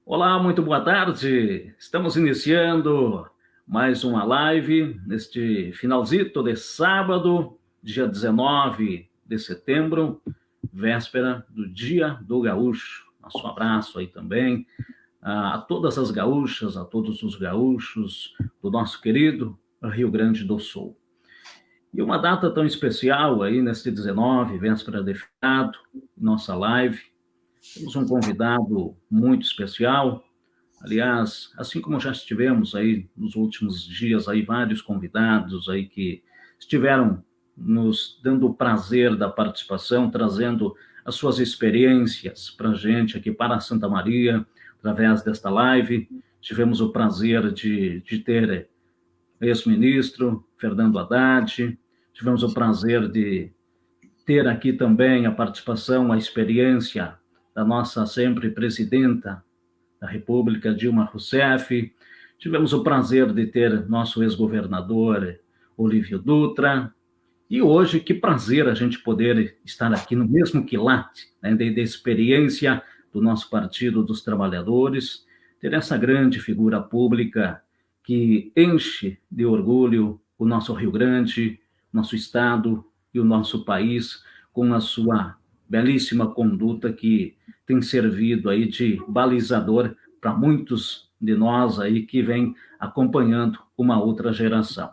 Olá, muito boa tarde. Estamos iniciando mais uma live neste finalzito de sábado, dia 19 de setembro, véspera do Dia do Gaúcho. Nosso abraço aí também a todas as gaúchas, a todos os gaúchos do nosso querido Rio Grande do Sul. E uma data tão especial aí neste 19, véspera de feriado, nossa live. Temos um convidado muito especial. Aliás, assim como já estivemos aí nos últimos dias, aí vários convidados aí que estiveram nos dando o prazer da participação, trazendo as suas experiências para a gente aqui para Santa Maria, através desta live. Tivemos o prazer de ter ex-ministro Fernando Haddad, tivemos o prazer de ter aqui também a participação, a experiência da nossa sempre presidenta da República, Dilma Rousseff. Tivemos o prazer de ter nosso ex-governador Olívio Dutra. E hoje, que prazer a gente poder estar aqui no mesmo quilate, né, de experiência do nosso Partido dos Trabalhadores, ter essa grande figura pública que enche de orgulho o nosso Rio Grande, nosso estado e o nosso país, com a sua belíssima conduta que tem servido aí de balizador para muitos de nós aí que vem acompanhando uma outra geração.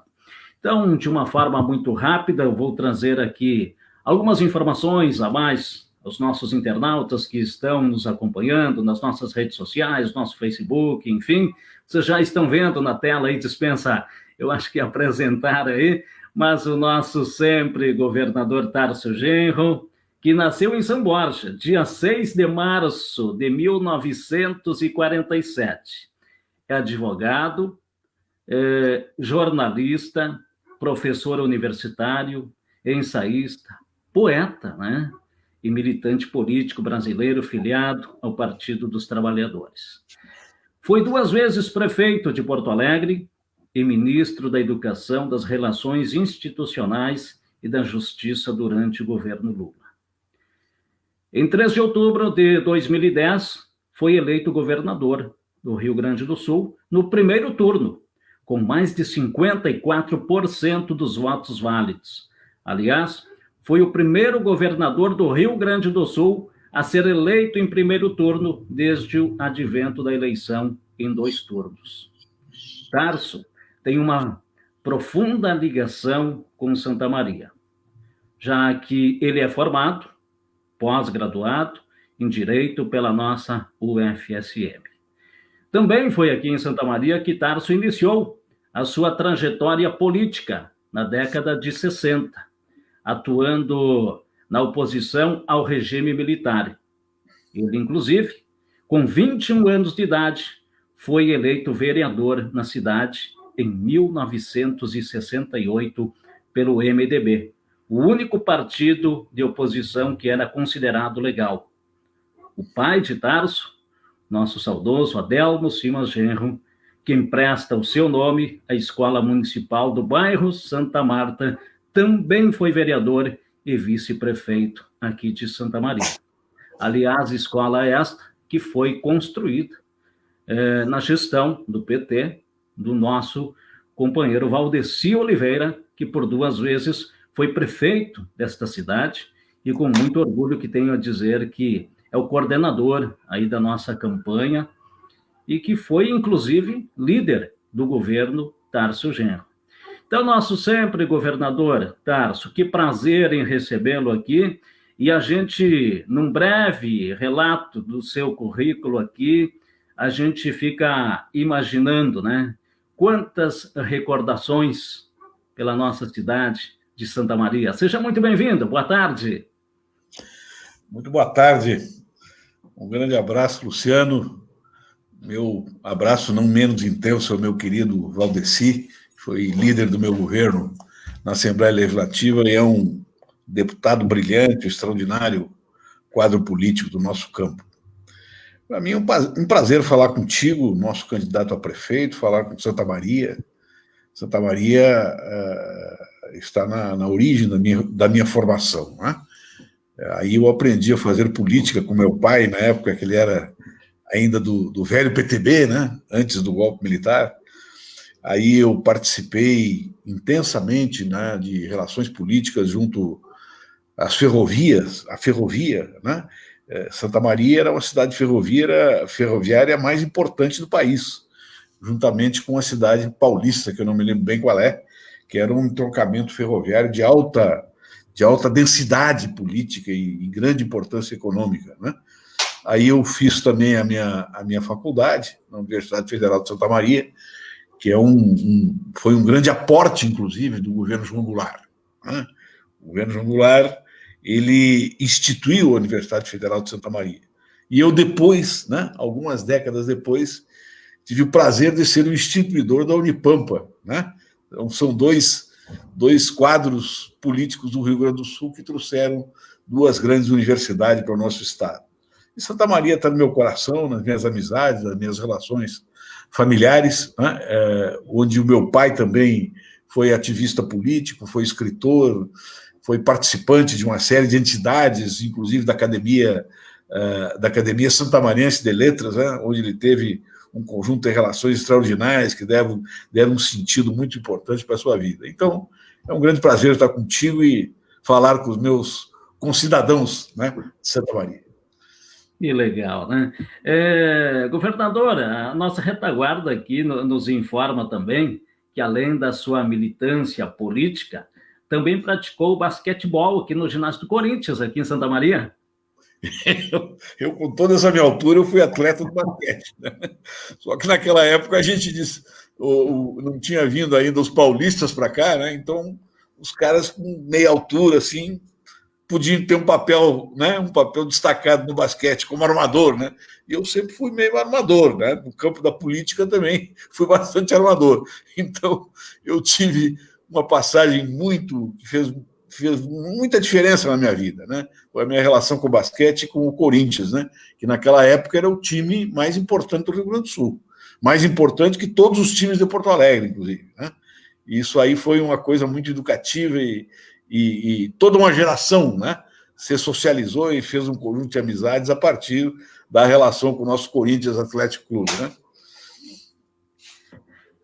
Então, de uma forma muito rápida, eu vou trazer aqui algumas informações a mais aos nossos internautas que estão nos acompanhando nas nossas redes sociais, nosso Facebook, enfim. Vocês já estão vendo na tela aí, dispensa, eu acho que apresentar aí, mas o nosso sempre governador Tarso Genro, que nasceu em São Borja, dia 6 de março de 1947. É advogado, jornalista, professor universitário, ensaísta, poeta, né? E militante político brasileiro filiado ao Partido dos Trabalhadores. Foi 2 vezes prefeito de Porto Alegre e ministro da Educação, das Relações Institucionais e da Justiça durante o governo Lula. Em 3 de outubro de 2010, foi eleito governador do Rio Grande do Sul no primeiro turno, com mais de 54% dos votos válidos. Aliás, foi o primeiro governador do Rio Grande do Sul a ser eleito em primeiro turno desde o advento da eleição em 2 turnos. Tarso tem uma profunda ligação com Santa Maria, já que ele é formado, pós-graduado, em Direito pela nossa UFSM. Também foi aqui em Santa Maria que Tarso iniciou a sua trajetória política na década de 60, atuando na oposição ao regime militar. Ele, inclusive, com 21 anos de idade, foi eleito vereador na cidade em 1968 pelo MDB, o único partido de oposição que era considerado legal. O pai de Tarso, nosso saudoso Adelmo Simas Genro, que empresta o seu nome à Escola Municipal do bairro Santa Marta, também foi vereador e vice-prefeito aqui de Santa Maria. Aliás, escola esta que foi construída na gestão do PT, do nosso companheiro Valdeci Oliveira, que por 2 vezes foi prefeito desta cidade, e com muito orgulho que tenho a dizer que é o coordenador aí da nossa campanha e que foi, inclusive, líder do governo Tarso Genro. Então, nosso sempre governador Tarso, que prazer em recebê-lo aqui, e a gente, num breve relato do seu currículo aqui, a gente fica imaginando, né, quantas recordações pela nossa cidade de Santa Maria. Seja muito bem-vindo, boa tarde. Muito boa tarde, um grande abraço, Luciano, meu abraço não menos intenso ao meu querido Valdeci, que foi líder do meu governo na Assembleia Legislativa e é um deputado brilhante, extraordinário quadro político do nosso campo. Para mim é um prazer falar contigo, nosso candidato a prefeito, falar com Santa Maria. Santa Maria está na origem da minha formação, né? Aí eu aprendi a fazer política com meu pai, na época que ele era ainda do velho PTB, né? Antes do golpe militar. Aí eu participei intensamente, né, de relações políticas junto às ferrovias, a ferrovia, né? Santa Maria era uma cidade ferroviária mais importante do país, juntamente com a cidade paulista, que eu não me lembro bem qual é, que era um entroncamento ferroviário de alta densidade política e grande importância econômica, né? Aí eu fiz também a minha faculdade, na Universidade Federal de Santa Maria, que foi um grande aporte, inclusive, do governo João Goulart, né? O governo João Goulart, ele instituiu a Universidade Federal de Santa Maria. E eu depois, né, algumas décadas depois, tive o prazer de ser o instituidor da Unipampa, né? Então, são dois quadros políticos do Rio Grande do Sul que trouxeram duas grandes universidades para o nosso estado. E Santa Maria está no meu coração, nas minhas amizades, nas minhas relações familiares, né? Onde o meu pai também foi ativista político, foi escritor, foi participante de uma série de entidades, inclusive da Academia Santamarense de Letras, né? Onde ele teve um conjunto de relações extraordinárias que deram um sentido muito importante para a sua vida. Então, é um grande prazer estar contigo e falar com os meus concidadãos, né, de Santa Maria. Que legal, né? Governadora, a nossa retaguarda aqui nos informa também que, além da sua militância política, também praticou basquetebol aqui no ginásio do Corinthians, aqui em Santa Maria. Eu, com toda essa minha altura, eu fui atleta do basquete, né? Só que naquela época a gente disse, não tinha vindo ainda os paulistas para cá, né? Então os caras com meia altura, assim, podiam ter um papel, né? Um papel destacado no basquete como armador, né? E eu sempre fui meio armador, né? No campo da política também fui bastante armador. Então eu tive uma passagem que fez muita diferença na minha vida, né? Foi a minha relação com o basquete e com o Corinthians, né? Que naquela época era o time mais importante do Rio Grande do Sul, mais importante que todos os times de Porto Alegre, inclusive, né? E isso aí foi uma coisa muito educativa e toda uma geração, né, se socializou e fez um conjunto de amizades a partir da relação com o nosso Corinthians Atlético Clube, né?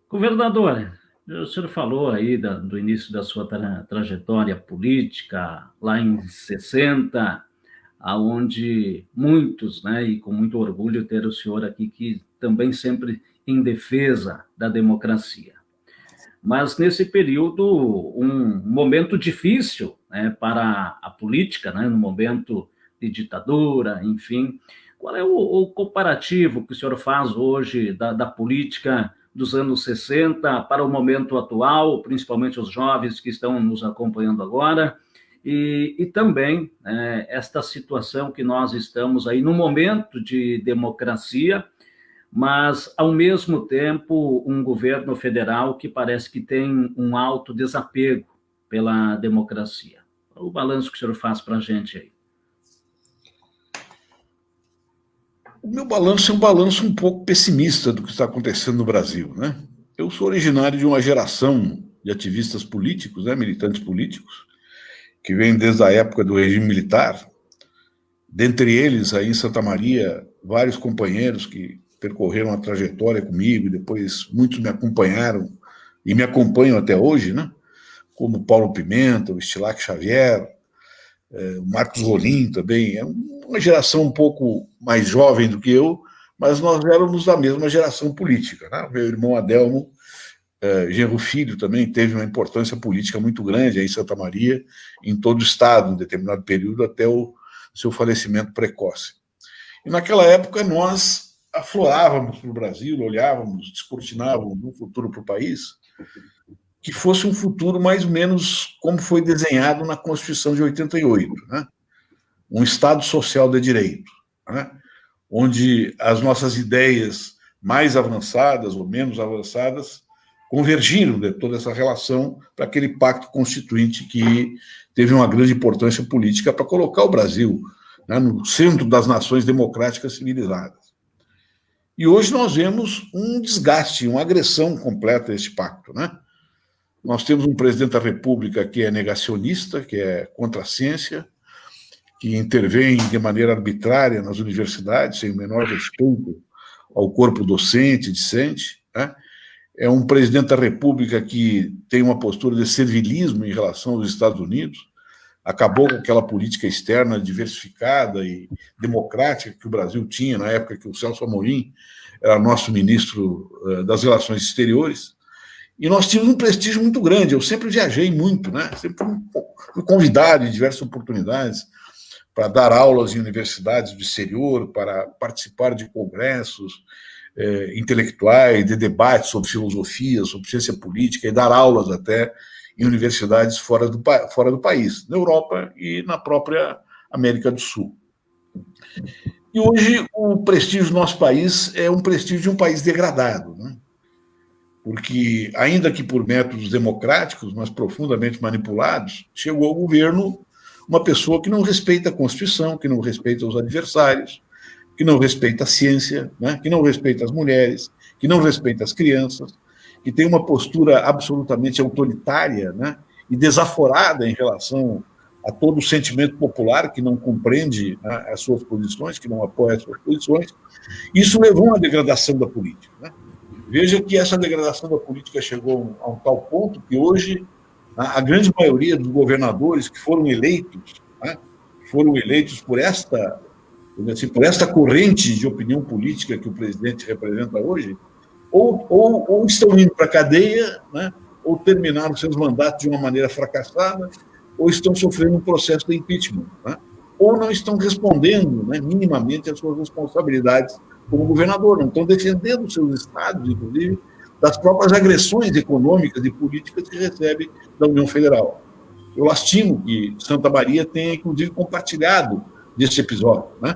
Governador, o senhor falou aí do início da sua trajetória política, lá em 60, aonde muitos, né, e com muito orgulho ter o senhor aqui, que também sempre em defesa da democracia. Mas nesse período, um momento difícil, né, para a política, né, no momento de ditadura, enfim. Qual é o comparativo que o senhor faz hoje da política dos anos 60 para o momento atual, principalmente os jovens que estão nos acompanhando agora, e também esta situação que nós estamos aí no momento de democracia, mas, ao mesmo tempo, um governo federal que parece que tem um alto desapego pela democracia. O balanço que o senhor faz para a gente aí. O meu balanço é um balanço um pouco pessimista do que está acontecendo no Brasil, né? Eu sou originário de uma geração de ativistas políticos, né, militantes políticos, que vem desde a época do regime militar. Dentre eles, aí em Santa Maria, vários companheiros que percorreram a trajetória comigo, e depois muitos me acompanharam e me acompanham até hoje, né? Como Paulo Pimenta, o Estilac Xavier, o Marcos Rolim também. É uma geração um pouco mais jovem do que eu, mas nós éramos da mesma geração política, né? Meu irmão Adelmo Genro Filho também teve uma importância política muito grande aí em Santa Maria, em todo o estado, em determinado período, até o seu falecimento precoce. E naquela época nós aflorávamos para o Brasil, olhávamos, descortinávamos um futuro para o país, que fosse um futuro mais ou menos como foi desenhado na Constituição de 88, né? Um Estado social de direito, né? Onde as nossas ideias mais avançadas ou menos avançadas convergiram de toda essa relação para aquele pacto constituinte que teve uma grande importância política para colocar o Brasil, né, no centro das nações democráticas civilizadas. E hoje nós vemos um desgaste, uma agressão completa a esse pacto, né? Nós temos um presidente da República que é negacionista, que é contra a ciência, que intervém de maneira arbitrária nas universidades, sem o menor respeito ao corpo docente, discente, né? É um presidente da República que tem uma postura de servilismo em relação aos Estados Unidos, acabou com aquela política externa diversificada e democrática que o Brasil tinha na época que o Celso Amorim era nosso ministro das Relações Exteriores, e nós tínhamos um prestígio muito grande. Eu sempre viajei muito, né? Sempre fui convidado em diversas oportunidades para dar aulas em universidades do exterior, para participar de congressos intelectuais, de debates sobre filosofia, sobre ciência política, e dar aulas até em universidades fora do país, na Europa e na própria América do Sul. E hoje o prestígio do nosso país é um prestígio de um país degradado, né? Porque, ainda que por métodos democráticos, mas profundamente manipulados, chegou ao governo uma pessoa que não respeita a Constituição, que não respeita os adversários, que não respeita a ciência, né? Que não respeita as mulheres, que não respeita as crianças, que tem uma postura absolutamente autoritária, né? E desaforada em relação a todo o sentimento popular, que não compreende, né, as suas posições, que não apoia as suas posições. Isso levou a uma degradação da política, né? Veja que essa degradação da política chegou a um tal ponto que hoje a grande maioria dos governadores que foram eleitos, né, foram eleitos por esta corrente de opinião política que o presidente representa hoje, ou estão indo para a cadeia, né, ou terminaram seus mandatos de uma maneira fracassada, ou estão sofrendo um processo de impeachment, né, ou não estão respondendo, né, minimamente às suas responsabilidades como governador, não estão defendendo seus estados, inclusive, das próprias agressões econômicas e políticas que recebe da União Federal. Eu lastimo que Santa Maria tenha, inclusive, compartilhado desse episódio, né?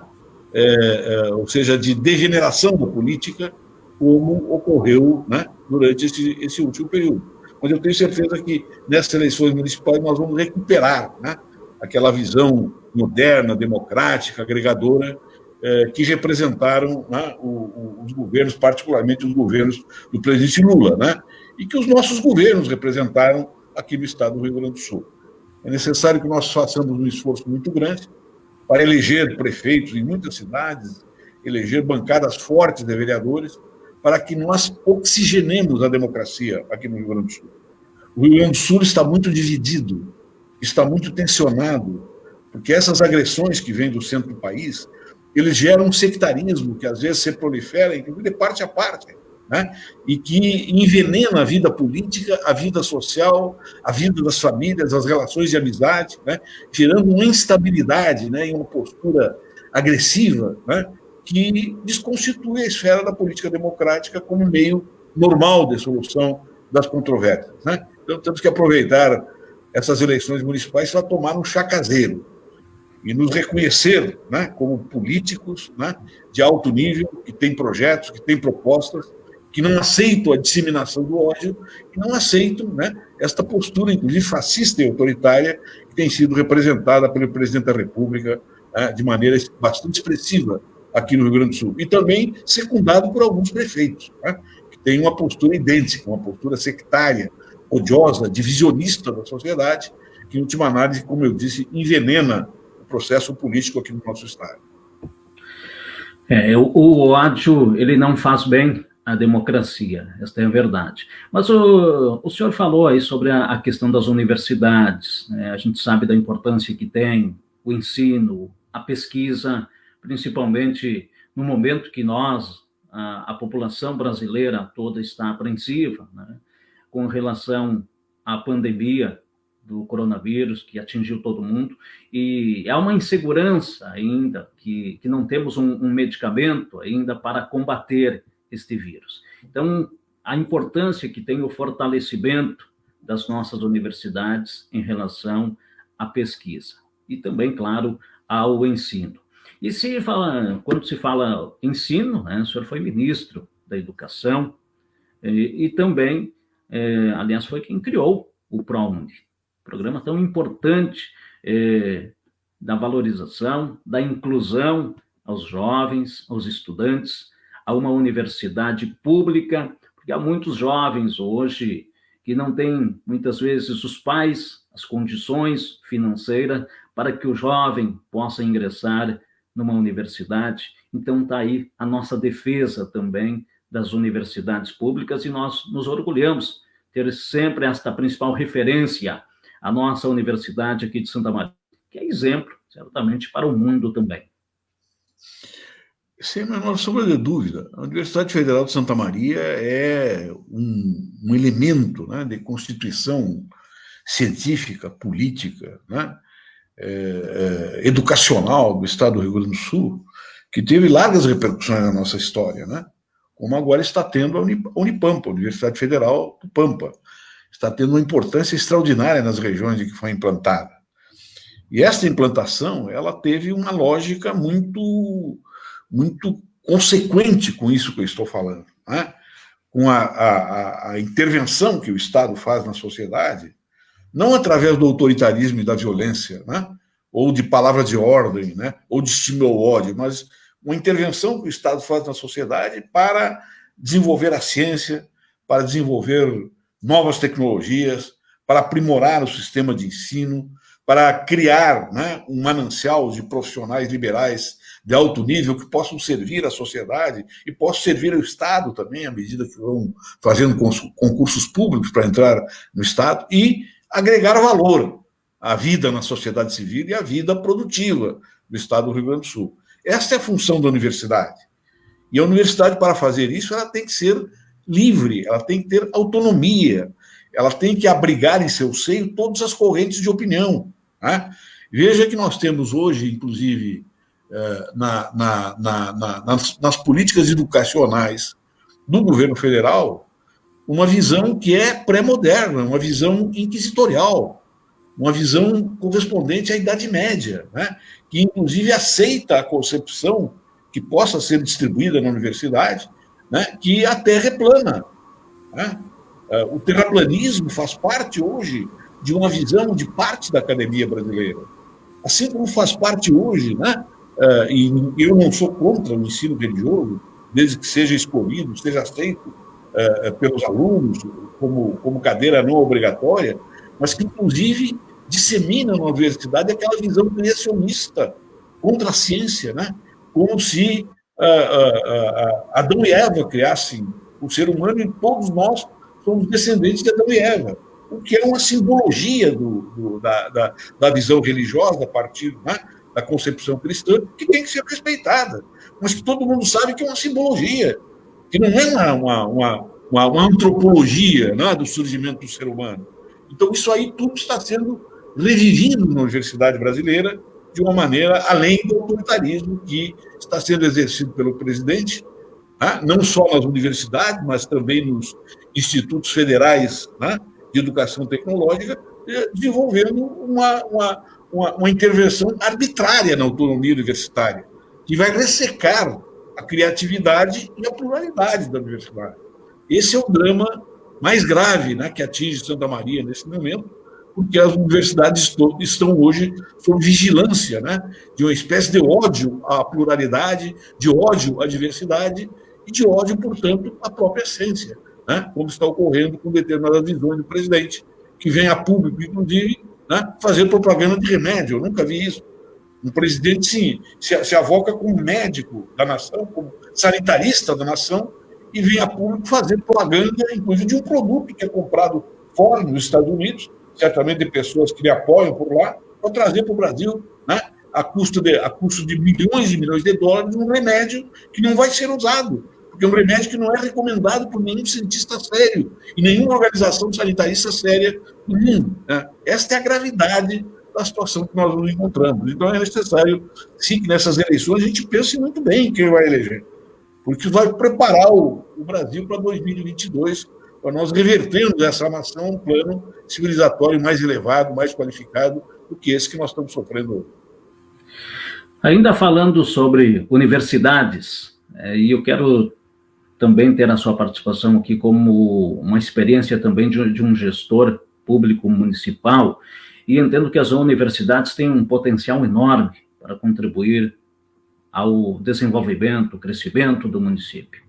Ou seja, de degeneração da política, como ocorreu, né, durante esse último período. Mas eu tenho certeza que nessas eleições municipais nós vamos recuperar, né, aquela visão moderna, democrática, agregadora, que representaram, né, os governos, particularmente os governos do presidente Lula, né, e que os nossos governos representaram aqui no estado do Rio Grande do Sul. É necessário que nós façamos um esforço muito grande para eleger prefeitos em muitas cidades, eleger bancadas fortes de vereadores, para que nós oxigenemos a democracia aqui no Rio Grande do Sul. O Rio Grande do Sul está muito dividido, está muito tensionado, porque essas agressões que vêm do centro do país, eles geram um sectarismo que às vezes se prolifera, inclusive de parte a parte, né? E que envenena a vida política, a vida social, a vida das famílias, as relações de amizade, né? Gerando uma instabilidade, né, e uma postura agressiva, né, que desconstitui a esfera da política democrática como meio normal de solução das controvérsias, né? Então temos que aproveitar essas eleições municipais para tomar um chá caseiro e nos reconhecer, né, como políticos, né, de alto nível, que têm projetos, que têm propostas, que não aceitam a disseminação do ódio, que não aceitam, né, esta postura, inclusive fascista e autoritária, que tem sido representada pelo presidente da República, né, de maneira bastante expressiva aqui no Rio Grande do Sul. E também secundado por alguns prefeitos, né, que têm uma postura idêntica, uma postura sectária, odiosa, divisionista da sociedade, que, em última análise, como eu disse, envenena o processo político aqui no nosso estado. O ódio, ele não faz bem à democracia, esta é a verdade. Mas o senhor falou aí sobre a questão das universidades, né? A gente sabe da importância que tem o ensino, a pesquisa, principalmente no momento que nós, a população brasileira toda está apreensiva, né, com relação à pandemia do coronavírus, que atingiu todo mundo, e há uma insegurança ainda, que não temos um medicamento ainda para combater este vírus. Então, a importância que tem o fortalecimento das nossas universidades em relação à pesquisa, e também, claro, ao ensino. E quando se fala ensino, né, o senhor foi ministro da Educação, e também, aliás, foi quem criou o ProUni, programa tão importante da valorização, da inclusão aos jovens, aos estudantes, a uma universidade pública, porque há muitos jovens hoje que não têm, muitas vezes, os pais, as condições financeiras para que o jovem possa ingressar numa universidade. Então está aí a nossa defesa também das universidades públicas, e nós nos orgulhamos ter sempre esta principal referência, a nossa universidade aqui de Santa Maria, que é exemplo, certamente, para o mundo também. Sem a menor sombra de dúvida, a Universidade Federal de Santa Maria é um elemento, né, de constituição científica, política, né, educacional do Estado do Rio Grande do Sul, que teve largas repercussões na nossa história, né, como agora está tendo a Unipampa, a Universidade Federal do Pampa. Está tendo uma importância extraordinária nas regiões em que foi implantada. E esta implantação, ela teve uma lógica muito consequente com isso que eu estou falando, né? Com a intervenção que o Estado faz na sociedade, não através do autoritarismo e da violência, né? Ou de palavra de ordem, né? Ou de estímulo ao ódio, mas uma intervenção que o Estado faz na sociedade para desenvolver a ciência, para desenvolver novas tecnologias, para aprimorar o sistema de ensino, para criar, né, um manancial de profissionais liberais de alto nível que possam servir à sociedade e possam servir ao Estado também, à medida que vão fazendo concursos públicos para entrar no Estado, e agregar valor à vida na sociedade civil e à vida produtiva do Estado do Rio Grande do Sul. Esta é a função da universidade. E a universidade, para fazer isso, ela tem que ser livre, ela tem que ter autonomia, ela tem que abrigar em seu seio todas as correntes de opinião, né? Veja que nós temos hoje, inclusive, nas políticas educacionais do governo federal, uma visão que é pré-moderna, uma visão inquisitorial, uma visão correspondente à Idade Média, né? Que, inclusive, aceita a concepção que possa ser distribuída na universidade, né? Que a Terra é plana, né? O terraplanismo faz parte hoje de uma visão de parte da academia brasileira. Assim como faz parte hoje, né? E eu não sou contra o ensino religioso, desde que seja escolhido, seja aceito pelos alunos como cadeira não obrigatória, mas que, inclusive, dissemina na universidade aquela visão criacionista contra a ciência, né? Como se Adão e Eva criassem o ser humano, e todos nós somos descendentes de Adão e Eva, o que é uma simbologia da visão religiosa a partir, né, da concepção cristã, que tem que ser respeitada, mas que todo mundo sabe que é uma simbologia, que não é uma antropologia, né, do surgimento do ser humano. Então, isso aí tudo está sendo revivido na universidade brasileira de uma maneira além do autoritarismo que está sendo exercido pelo presidente, não só nas universidades, mas também nos institutos federais, né, de educação tecnológica, desenvolvendo uma intervenção arbitrária na autonomia universitária, que vai ressecar a criatividade e a pluralidade da universidade. Esse é o drama mais grave, né, que atinge Santa Maria nesse momento, porque as universidades estão hoje sob vigilância, né, de uma espécie de ódio à pluralidade, de ódio à diversidade e de ódio, portanto, à própria essência, né, como está ocorrendo com determinadas visões do presidente, que vem a público, inclusive, né, fazer propaganda de remédio. Eu nunca vi isso. Um presidente, sim, se avoca como médico da nação, como sanitarista da nação, e vem a público fazer propaganda, inclusive, de um produto que é comprado fora, nos Estados Unidos, certamente de pessoas que lhe apoiam por lá, para trazer para o Brasil, né, a custo de milhões e milhões de dólares, um remédio que não vai ser usado, porque é um remédio que não é recomendado por nenhum cientista sério e nenhuma organização sanitarista séria do mundo, né? Esta é a gravidade da situação que nós nos encontramos. Então é necessário, sim, que nessas eleições a gente pense muito bem quem vai eleger, porque vai preparar o Brasil para 2022, para nós revertermos essa nação a um plano civilizatório mais elevado, mais qualificado do que esse que nós estamos sofrendo hoje. Ainda falando sobre universidades, e eu quero também ter a sua participação aqui como uma experiência também de um gestor público municipal, e entendo que as universidades têm um potencial enorme para contribuir ao desenvolvimento, crescimento do município.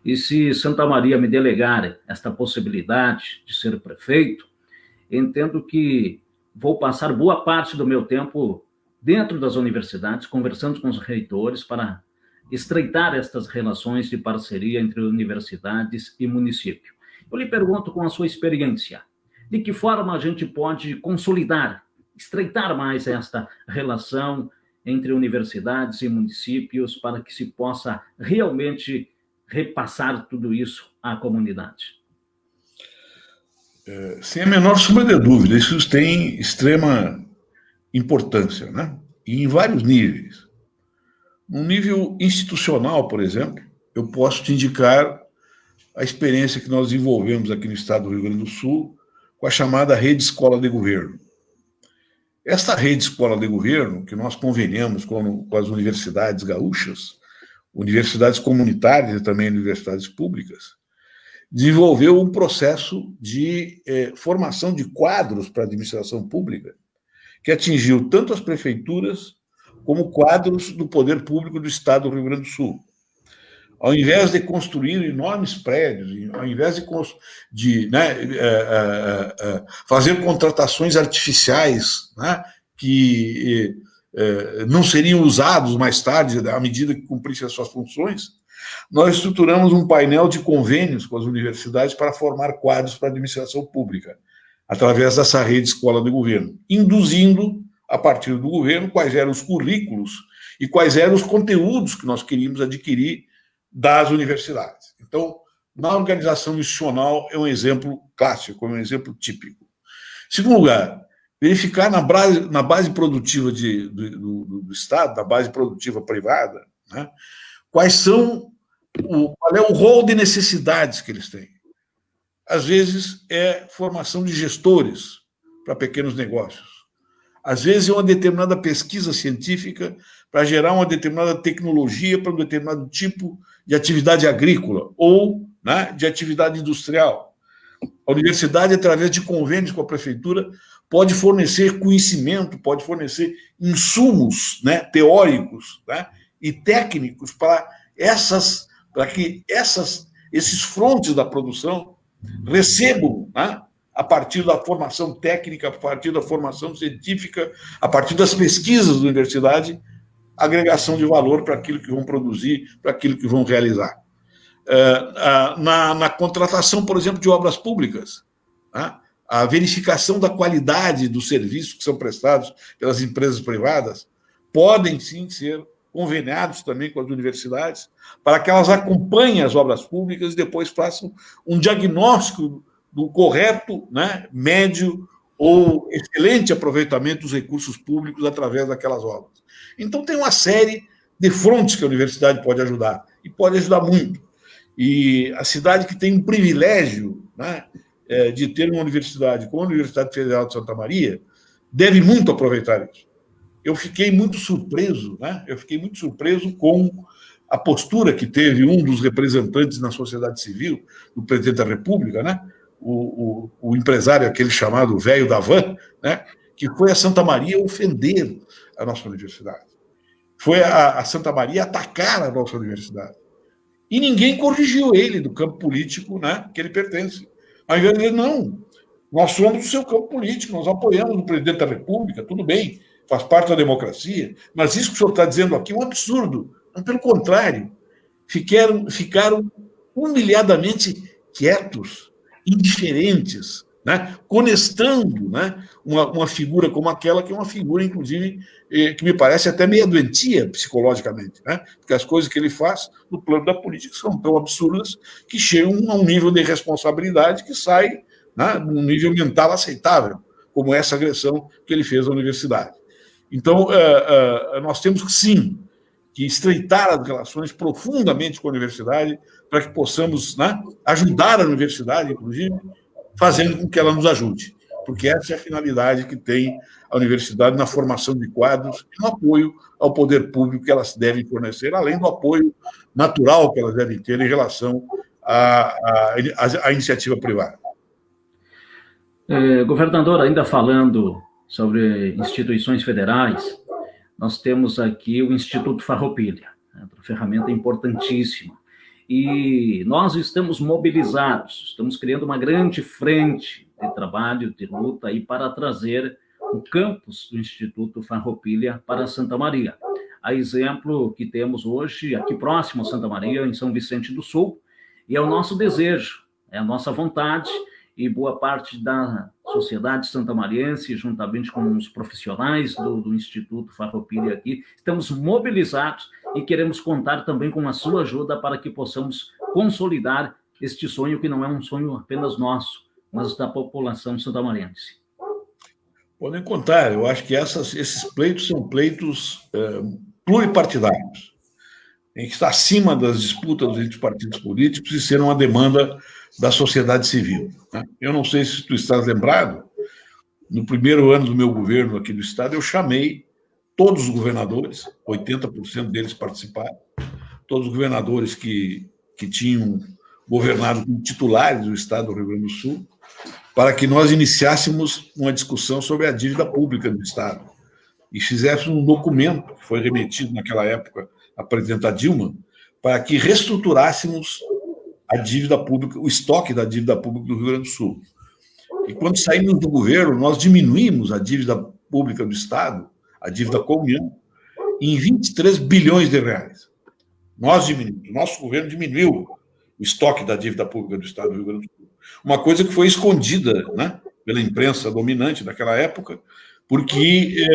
E se Santa Maria me delegar esta possibilidade de ser prefeito, entendo que vou passar boa parte do meu tempo dentro das universidades, conversando com os reitores para estreitar estas relações de parceria entre universidades e município. Eu lhe pergunto, com a sua experiência, de que forma a gente pode consolidar, estreitar mais esta relação entre universidades e municípios para que se possa realmente repassar tudo isso à comunidade? Sem a menor sombra de dúvida, isso tem extrema importância, né? E em vários níveis. No nível institucional, por exemplo, eu posso te indicar a experiência que nós desenvolvemos aqui no estado do Rio Grande do Sul com a chamada Rede Escola de Governo. Esta Rede Escola de Governo, que nós conveniamos com as universidades gaúchas, universidades comunitárias e também universidades públicas, desenvolveu um processo de formação de quadros para a administração pública, que atingiu tanto as prefeituras como quadros do poder público do estado do Rio Grande do Sul. Ao invés de construir enormes prédios, ao invés de fazer contratações artificiais, né, que não seriam usados mais tarde, à medida que cumprissem as suas funções, nós estruturamos um painel de convênios com as universidades para formar quadros para a administração pública, através dessa rede escola de governo, induzindo, a partir do governo, quais eram os currículos e quais eram os conteúdos que nós queríamos adquirir das universidades. Então, na organização institucional é um exemplo clássico, é um exemplo típico. Segundo lugar, verificar na base produtiva do Estado, na base produtiva privada, né, qual é o rol de necessidades que eles têm. Às vezes é formação de gestores para pequenos negócios. Às vezes é uma determinada pesquisa científica para gerar uma determinada tecnologia para um determinado tipo de atividade agrícola ou, né, de atividade industrial. A universidade, através de convênios com a prefeitura, pode fornecer conhecimento, pode fornecer insumos, né, teóricos, né, e técnicos para que esses frontes da produção recebam, né, a partir da formação técnica, a partir da formação científica, a partir das pesquisas da universidade, agregação de valor para aquilo que vão produzir, para aquilo que vão realizar. Na contratação, por exemplo, de obras públicas, né, a verificação da qualidade dos serviços que são prestados pelas empresas privadas podem, sim, ser conveniados também com as universidades, para que elas acompanhem as obras públicas e depois façam um diagnóstico do correto, né, médio ou excelente aproveitamento dos recursos públicos através daquelas obras. Então, tem uma série de frontes que a universidade pode ajudar, e pode ajudar muito. E a cidade que tem um privilégio, né, de ter uma universidade como a Universidade Federal de Santa Maria, deve muito aproveitar isso. Eu fiquei muito surpreso, né? Com a postura que teve um dos representantes na sociedade civil, do presidente da República, né? O empresário, aquele chamado velho da van, né? Que foi a Santa Maria ofender a nossa universidade. Foi a Santa Maria atacar a nossa universidade. E ninguém corrigiu ele do campo político, né, que ele pertence. Ao invés de dizer, não, nós somos do seu campo político, nós apoiamos o presidente da República, tudo bem, faz parte da democracia, mas isso que o senhor está dizendo aqui é um absurdo. Não, pelo contrário, ficaram humilhadamente quietos, indiferentes, né? Conestando, né, uma figura como aquela, que é uma figura, inclusive, que me parece até meio doentia psicologicamente, né? Porque as coisas que ele faz no plano da política são tão absurdas que chegam a um nível de responsabilidade que sai, né, num nível mental aceitável, como essa agressão que ele fez à universidade. Então, nós temos que, sim, que estreitar as relações profundamente com a universidade para que possamos, né, ajudar a universidade, inclusive, fazendo com que ela nos ajude, porque essa é a finalidade que tem a universidade na formação de quadros e no apoio ao poder público que elas devem fornecer, além do apoio natural que elas devem ter em relação à iniciativa privada. Governador, ainda falando sobre instituições federais, nós temos aqui o Instituto Farroupilha, outra ferramenta importantíssima. E nós estamos mobilizados, estamos criando uma grande frente de trabalho, de luta aí para trazer o campus do Instituto Farroupilha para Santa Maria. A exemplo que temos hoje, aqui próximo a Santa Maria, em São Vicente do Sul, e é o nosso desejo, é a nossa vontade, e boa parte da sociedade santamariense, juntamente com os profissionais do Instituto Farroupilha aqui, estamos mobilizados e queremos contar também com a sua ajuda para que possamos consolidar este sonho, que não é um sonho apenas nosso, mas da população santamariense. Podem contar, eu acho que esses pleitos são pleitos pluripartidários, em que está acima das disputas entre os partidos políticos e ser uma demanda da sociedade civil. Né? Eu não sei se tu estás lembrado, no primeiro ano do meu governo aqui do estado, eu chamei todos os governadores, 80% deles participaram, todos os governadores que tinham governado como titulares do estado do Rio Grande do Sul, para que nós iniciássemos uma discussão sobre a dívida pública do estado e fizéssemos um documento que foi remetido naquela época à presidenta Dilma, para que reestruturássemos a dívida pública, o estoque da dívida pública do Rio Grande do Sul. E quando saímos do governo, nós diminuímos a dívida pública do estado, a dívida com a União, em 23 bilhões de reais. Nós diminuímos, o nosso governo diminuiu o estoque da dívida pública do estado do Rio Grande do Sul. Uma coisa que foi escondida, né, pela imprensa dominante daquela época, porque,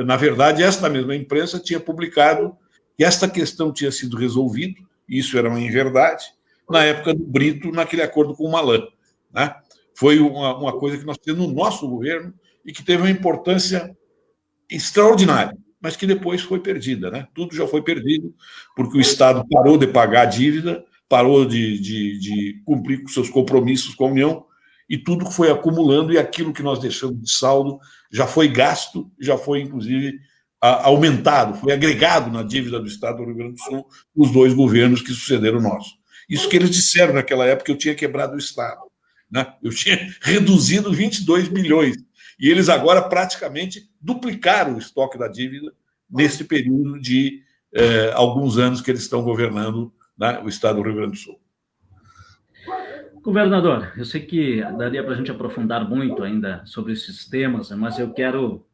na verdade, esta mesma imprensa tinha publicado que esta questão tinha sido resolvida, e isso era uma inverdade, na época do Brito, naquele acordo com o Malan. Né? Foi uma coisa que nós temos no nosso governo e que teve uma importância extraordinária, mas que depois foi perdida. Né? Tudo já foi perdido, porque o Estado parou de pagar a dívida, parou de cumprir com seus compromissos com a União, e tudo foi acumulando, e aquilo que nós deixamos de saldo já foi gasto, já foi, inclusive, aumentado, foi agregado na dívida do Estado do Rio Grande do Sul, os dois governos que sucederam o nosso. Isso que eles disseram naquela época, que eu tinha quebrado o Estado. Né? Eu tinha reduzido 22 bilhões, e eles agora praticamente duplicaram o estoque da dívida nesse período de alguns anos que eles estão governando, né, o Estado do Rio Grande do Sul. Governador, eu sei que daria para a gente aprofundar muito ainda sobre esses temas, mas eu quero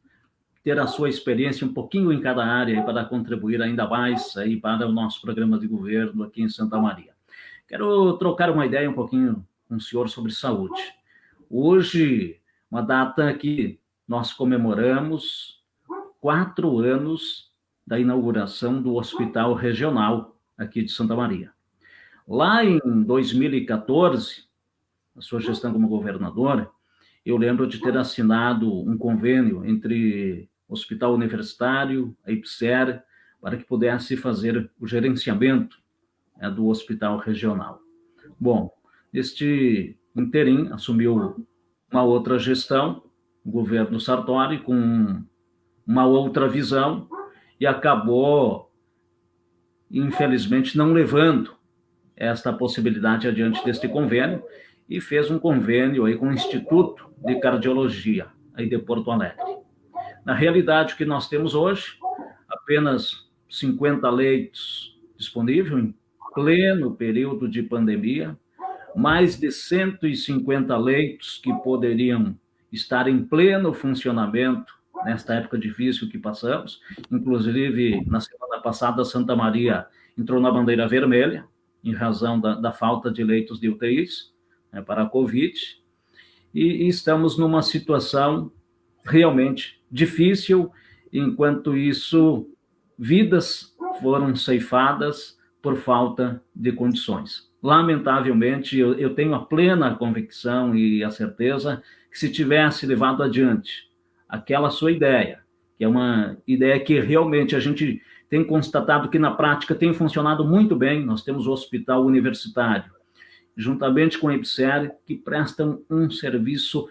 ter a sua experiência um pouquinho em cada área para contribuir ainda mais aí para o nosso programa de governo aqui em Santa Maria. Quero trocar uma ideia um pouquinho com o senhor sobre saúde. Hoje, uma data que nós comemoramos 4 anos da inauguração do Hospital Regional aqui de Santa Maria. Lá em 2014, a sua gestão como governador, eu lembro de ter assinado um convênio entre o Hospital Universitário, a IPSER, para que pudesse fazer o gerenciamento do Hospital Regional. Bom, neste interim assumiu uma outra gestão, o governo Sartori, com uma outra visão, e acabou, infelizmente, não levando esta possibilidade adiante deste convênio, e fez um convênio aí com o Instituto de Cardiologia, aí de Porto Alegre. Na realidade, o que nós temos hoje, apenas 50 leitos disponíveis, em pleno período de pandemia, mais de 150 leitos que poderiam estar em pleno funcionamento nesta época difícil que passamos. Inclusive, na semana passada, Santa Maria entrou na bandeira vermelha, em razão da falta de leitos de UTIs, né, para a Covid, e estamos numa situação realmente difícil. Enquanto isso, vidas foram ceifadas por falta de condições. Lamentavelmente, eu tenho a plena convicção e a certeza que, se tivesse levado adiante aquela sua ideia, que é uma ideia que realmente a gente tem constatado que na prática tem funcionado muito bem. Nós temos o Hospital Universitário, juntamente com a IPSER, que prestam um serviço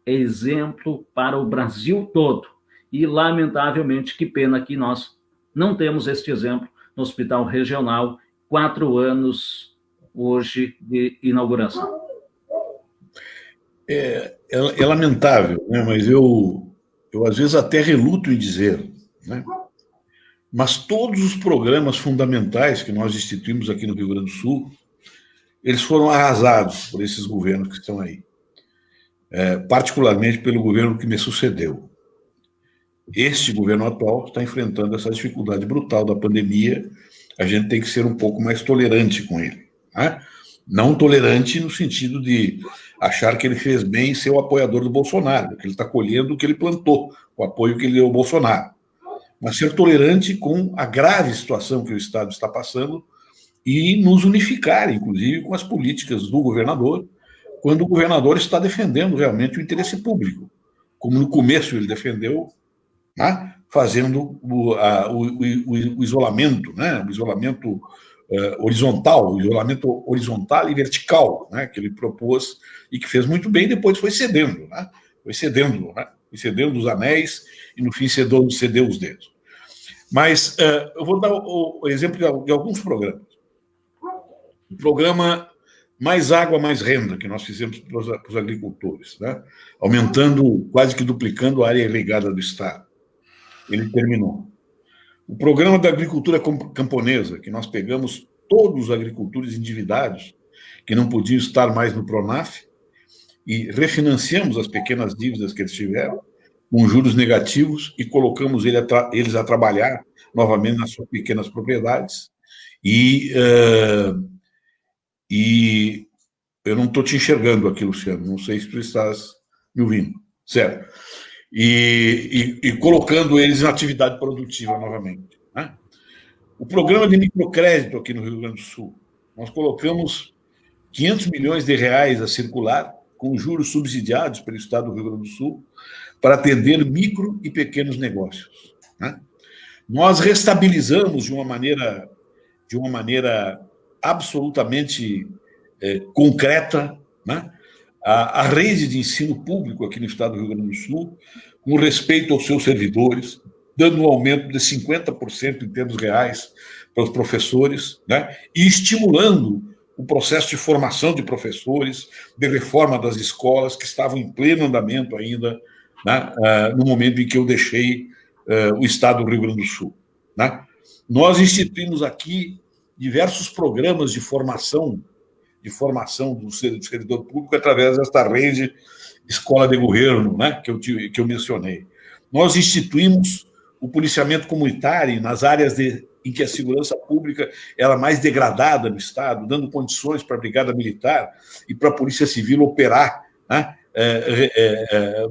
exemplo para o Brasil todo. E, lamentavelmente, que pena que nós não temos este exemplo no Hospital Regional, 4 anos hoje de inauguração. É lamentável, né? Mas eu às vezes até reluto em dizer, né? Mas todos os programas fundamentais que nós instituímos aqui no Rio Grande do Sul, eles foram arrasados por esses governos que estão aí. particularmente pelo governo que me sucedeu. Este governo atual está enfrentando essa dificuldade brutal da pandemia. A gente tem que ser um pouco mais tolerante com ele, né? Não tolerante no sentido de achar que ele fez bem em ser o apoiador do Bolsonaro, que ele está colhendo o que ele plantou, o apoio que ele deu ao Bolsonaro. Mas ser tolerante com a grave situação que o Estado está passando e nos unificar, inclusive, com as políticas do governador, quando o governador está defendendo realmente o interesse público, como no começo ele defendeu, né, fazendo o isolamento, né, o isolamento horizontal, o isolamento horizontal e vertical, né, que ele propôs e que fez muito bem, e depois foi cedendo, né, foi cedendo os anéis e, no fim, cedeu os dedos. Mas eu vou dar o exemplo de alguns programas. O programa Mais Água, Mais Renda, que nós fizemos para os agricultores, né, aumentando, quase que duplicando a área irrigada do Estado. Ele terminou. O programa da agricultura camponesa, que nós pegamos todos os agricultores endividados, que não podiam estar mais no Pronaf, e refinanciamos as pequenas dívidas que eles tiveram, com juros negativos, e colocamos eles a trabalhar novamente nas suas pequenas propriedades. E eu não estou te enxergando aqui, Luciano, não sei se tu estás me ouvindo, certo? E colocando eles em atividade produtiva novamente, né? O programa de microcrédito aqui no Rio Grande do Sul, nós colocamos 500 milhões de reais a circular, com juros subsidiados pelo Estado do Rio Grande do Sul, para atender micro e pequenos negócios, né? Nós restabilizamos de uma maneira absolutamente concreta, né, a rede de ensino público aqui no Estado do Rio Grande do Sul, com respeito aos seus servidores, dando um aumento de 50% em termos reais para os professores, né, e estimulando o processo de formação de professores, de reforma das escolas, que estavam em pleno andamento ainda, né, no momento em que eu deixei o Estado do Rio Grande do Sul, né. Nós instituímos aqui diversos programas de formação do servidor público através desta rede escola de governo, né, que eu mencionei. Nós instituímos o policiamento comunitário nas áreas em que a segurança pública era mais degradada no Estado, dando condições para a Brigada Militar e para a Polícia Civil operar, né,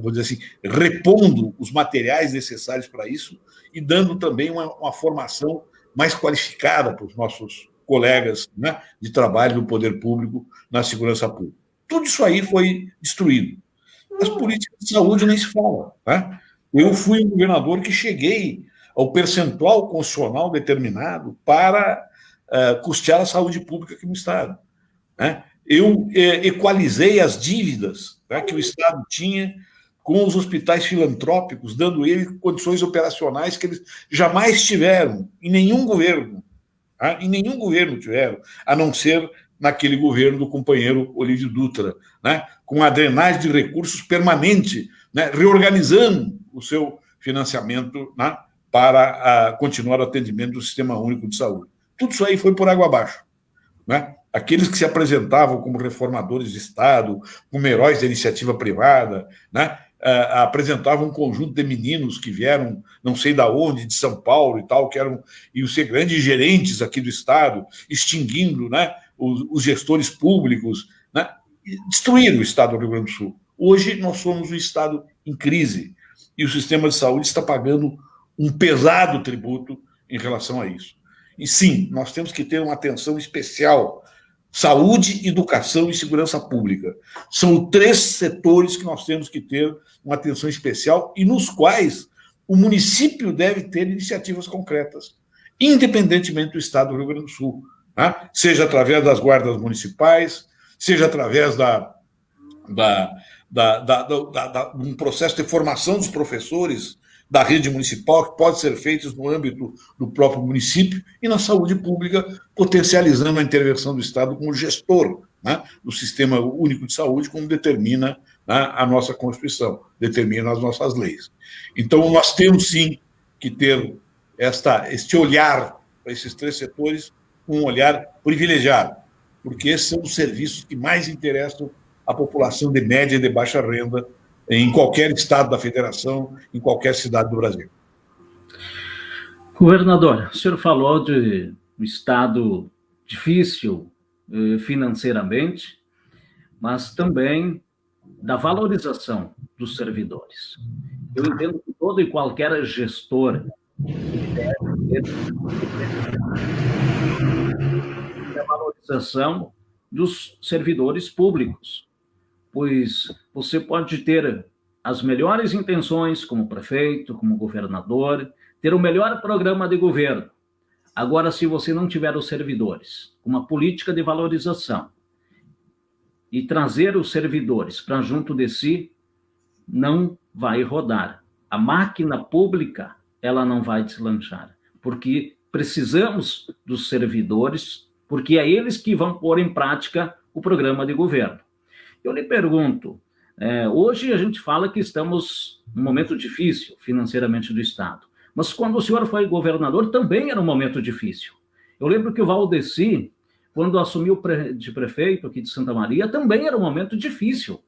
vou dizer assim, repondo os materiais necessários para isso e dando também uma formação mais qualificada para os nossos colegas, né, de trabalho do poder público na segurança pública. Tudo isso aí foi destruído. As políticas de saúde nem se fala, né? Eu fui um governador que cheguei ao percentual constitucional determinado para custear a saúde pública aqui no Estado, né? Eu equalizei as dívidas, né, que o Estado tinha com os hospitais filantrópicos, dando eles condições operacionais que eles jamais tiveram em nenhum governo. Em nenhum governo tiveram, a não ser naquele governo do companheiro Olívio Dutra, né, com a drenagem de recursos permanente, né, reorganizando o seu financiamento, né, para continuar o atendimento do Sistema Único de Saúde. Tudo isso aí foi por água abaixo, né? Aqueles que se apresentavam como reformadores de Estado, como heróis da iniciativa privada, né, apresentavam um conjunto de meninos que vieram, não sei da onde, de São Paulo e tal, que iam ser grandes gerentes aqui do Estado, extinguindo, né, os gestores públicos, né, destruíram o Estado do Rio Grande do Sul. Hoje nós somos um Estado em crise e o sistema de saúde está pagando um pesado tributo em relação a isso. E sim, nós temos que ter uma atenção especial. Saúde, educação e segurança pública. São 3 setores que nós temos que ter uma atenção especial e nos quais o município deve ter iniciativas concretas, independentemente do Estado do Rio Grande do Sul, né? Seja através das guardas municipais, seja através um processo de formação dos professores da rede municipal, que pode ser feito no âmbito do próprio município, e na saúde pública, potencializando a intervenção do Estado como gestor, né, do Sistema Único de Saúde, como determina, né, a nossa Constituição, determina as nossas leis. Então, nós temos, sim, que ter este olhar para esses 3 setores, um olhar privilegiado, porque esses são os serviços que mais interessam a população de média e de baixa renda em qualquer estado da federação, em qualquer cidade do Brasil. Governador, o senhor falou de um estado difícil financeiramente, mas também da valorização dos servidores. Eu entendo que todo e qualquer gestor deve ter a valorização dos servidores públicos, pois você pode ter as melhores intenções como prefeito, como governador, ter o melhor programa de governo. Agora, se você não tiver os servidores, uma política de valorização e trazer os servidores para junto de si, não vai rodar. A máquina pública, ela não vai deslanchar, porque precisamos dos servidores, porque é eles que vão pôr em prática o programa de governo. Eu lhe pergunto, hoje a gente fala que estamos num momento difícil financeiramente do Estado, mas quando o senhor foi governador também era um momento difícil. Eu lembro que o Valdeci, quando assumiu de prefeito aqui de Santa Maria, também era um momento difícil.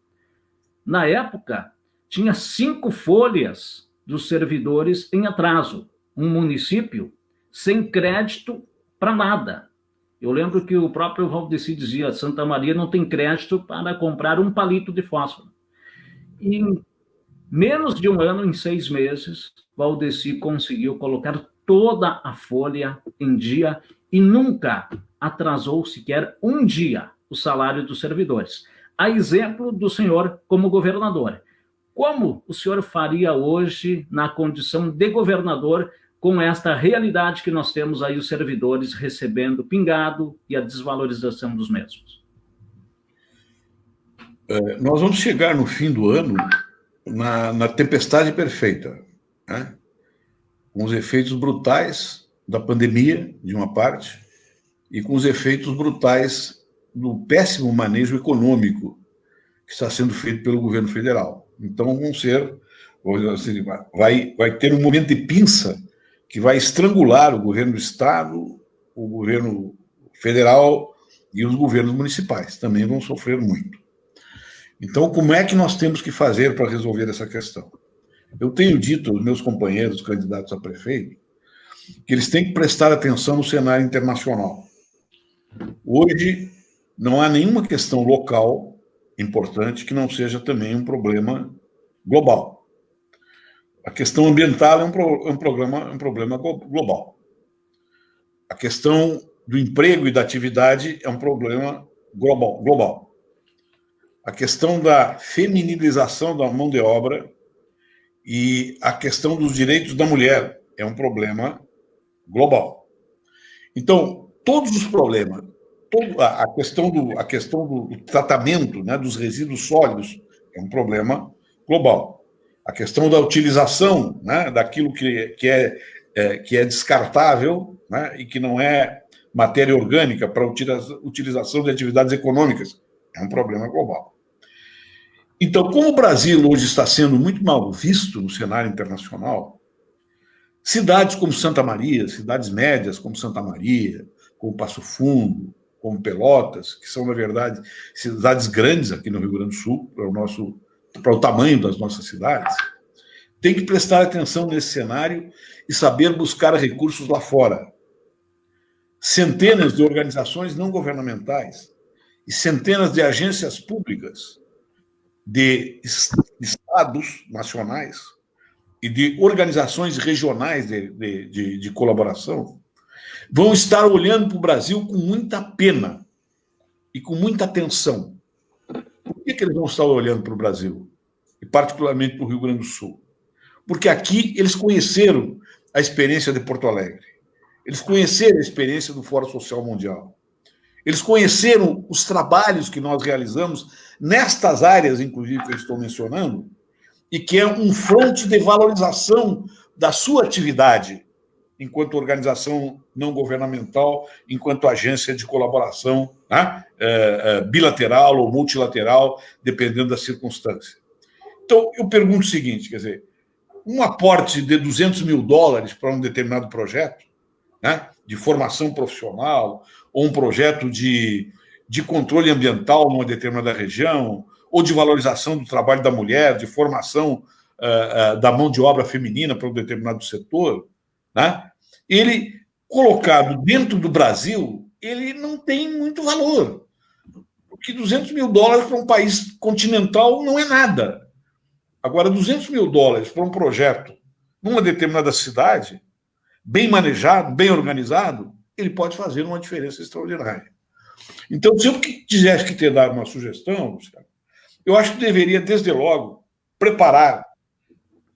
Na época, tinha 5 folhas dos servidores em atraso, um município sem crédito para nada. Eu lembro que o próprio Valdeci dizia, Santa Maria não tem crédito para comprar um palito de fósforo. E em menos de um ano, em 6 meses, Valdeci conseguiu colocar toda a folha em dia e nunca atrasou sequer um dia o salário dos servidores. A exemplo do senhor como governador. Como o senhor faria hoje na condição de governador com esta realidade que nós temos aí os servidores recebendo pingado e a desvalorização dos mesmos? Nós vamos chegar no fim do ano na tempestade perfeita, né? Com os efeitos brutais da pandemia, de uma parte, e com os efeitos brutais do péssimo manejo econômico que está sendo feito pelo governo federal. Então, vai ter um momento de pinça que vai estrangular o governo do Estado, o governo federal e os governos municipais. Também vão sofrer muito. Então, como é que nós temos que fazer para resolver essa questão? Eu tenho dito aos meus companheiros candidatos a prefeito que eles têm que prestar atenção no cenário internacional. Hoje, não há nenhuma questão local importante que não seja também um problema global. A questão ambiental é um problema global. A questão do emprego e da atividade é um problema global. A questão da feminilização da mão de obra e a questão dos direitos da mulher é um problema global. Então, todos os problemas, a questão do tratamento, né, dos resíduos sólidos é um problema global. A questão da utilização, né, daquilo que é descartável, né, e que não é matéria orgânica para utilização de atividades econômicas é um problema global. Então, como o Brasil hoje está sendo muito mal visto no cenário internacional, cidades como Santa Maria, cidades médias como Santa Maria, como Passo Fundo, como Pelotas, que são, na verdade, cidades grandes aqui no Rio Grande do Sul, para o tamanho das nossas cidades, tem que prestar atenção nesse cenário e saber buscar recursos lá fora. Centenas de organizações não governamentais e centenas de agências públicas de estados nacionais e de organizações regionais de colaboração vão estar olhando para o Brasil com muita pena e com muita atenção. Por que eles vão estar olhando para o Brasil? E particularmente para o Rio Grande do Sul? Porque aqui eles conheceram a experiência de Porto Alegre. Eles conheceram a experiência do Fórum Social Mundial. Eles conheceram os trabalhos que nós realizamos nestas áreas, inclusive, que eu estou mencionando, e que é um fronte de valorização da sua atividade enquanto organização não governamental, enquanto agência de colaboração, né, bilateral ou multilateral, dependendo da circunstância. Então, eu pergunto o seguinte, quer dizer, um aporte de $200 mil para um determinado projeto, né, de formação profissional, ou um projeto de de controle ambiental numa determinada região, ou de valorização do trabalho da mulher, de formação da mão de obra feminina para um determinado setor, né? Ele, colocado dentro do Brasil, ele não tem muito valor. Porque $200 mil para um país continental não é nada. Agora, $200 mil para um projeto numa determinada cidade, bem manejado, bem organizado, ele pode fazer uma diferença extraordinária. Então, se eu tivesse que ter dado uma sugestão, eu acho que deveria, desde logo, preparar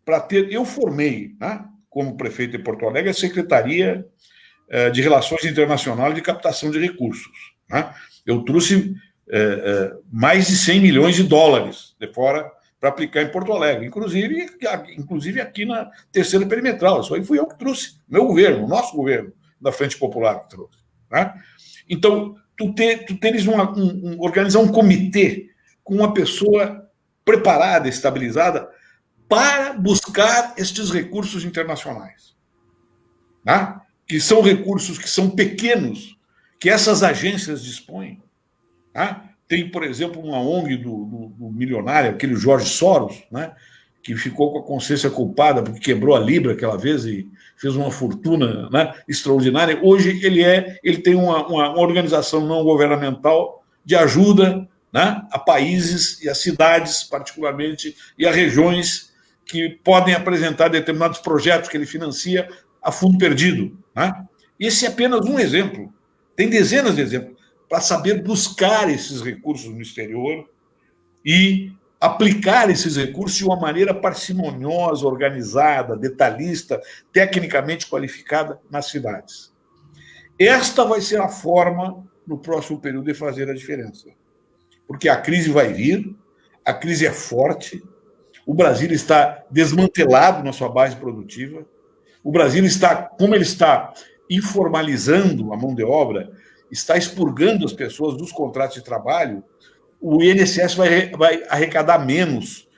para ter... Eu formei, né, como prefeito de Porto Alegre, a Secretaria de Relações Internacionais e de Captação de Recursos. Né? Eu trouxe mais de $100 milhões de fora para aplicar em Porto Alegre, inclusive aqui na Terceira Perimetral. Isso aí fui eu que trouxe, meu governo, nosso governo, da Frente Popular que trouxe. Né? Então, organizar um comitê com uma pessoa preparada, estabilizada, para buscar estes recursos internacionais. Né? Que são recursos que são pequenos, que essas agências dispõem. Né? Tem, por exemplo, uma ONG do milionário, aquele Jorge Soros, né? Que ficou com a consciência culpada porque quebrou a Libra aquela vez e fez uma fortuna, né, extraordinária. Hoje ele tem uma organização não governamental de ajuda, né, a países e a cidades, particularmente, e a regiões que podem apresentar determinados projetos que ele financia a fundo perdido. Né? Esse é apenas um exemplo. Tem dezenas de exemplos para saber buscar esses recursos no exterior e aplicar esses recursos de uma maneira parcimoniosa, organizada, detalhista, tecnicamente qualificada nas cidades. Esta vai ser a forma, no próximo período, de fazer a diferença. Porque a crise vai vir, a crise é forte, o Brasil está desmantelado na sua base produtiva, o Brasil está, como ele está informalizando a mão de obra, está expurgando as pessoas dos contratos de trabalho, o INSS vai arrecadar menos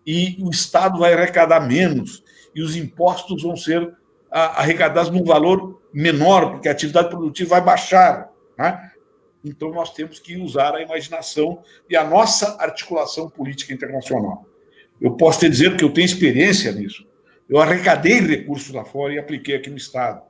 e o Estado vai arrecadar menos e os impostos vão ser arrecadados num valor menor, porque a atividade produtiva vai baixar. Né? Então, nós temos que usar a imaginação e a nossa articulação política internacional. Eu posso te dizer que eu tenho experiência nisso. Eu arrecadei recursos lá fora e apliquei aqui no Estado,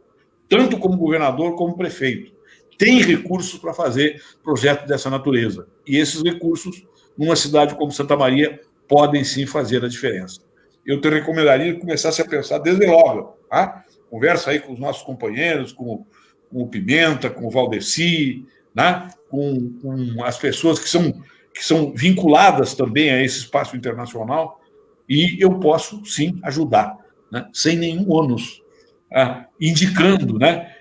tanto como governador como prefeito. Tem recursos para fazer projetos dessa natureza. E esses recursos, numa cidade como Santa Maria, podem sim fazer a diferença. Eu te recomendaria que começasse a pensar desde logo. Tá? Conversa aí com os nossos companheiros, com o Pimenta, com o Valdeci, né? com as pessoas que são vinculadas também a esse espaço internacional, e eu posso sim ajudar, né? Sem nenhum ônus, indicando, né?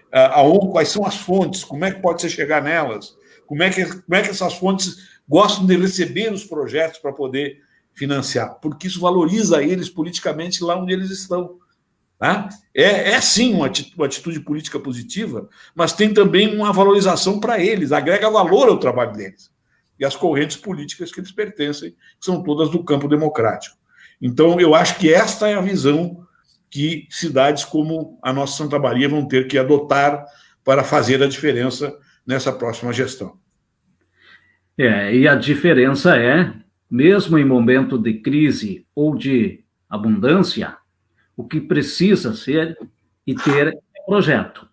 Quais são as fontes, como é que pode se chegar nelas, como é que essas fontes gostam de receber os projetos para poder financiar, porque isso valoriza eles politicamente lá onde eles estão. Tá? Sim uma atitude política positiva, mas tem também uma valorização para eles, agrega valor ao trabalho deles e às correntes políticas que eles pertencem, que são todas do campo democrático. Então, eu acho que esta é a visão que cidades como a nossa Santa Maria vão ter que adotar para fazer a diferença nessa próxima gestão. E a diferença é, mesmo em momento de crise ou de abundância, o que precisa ser e ter é projeto.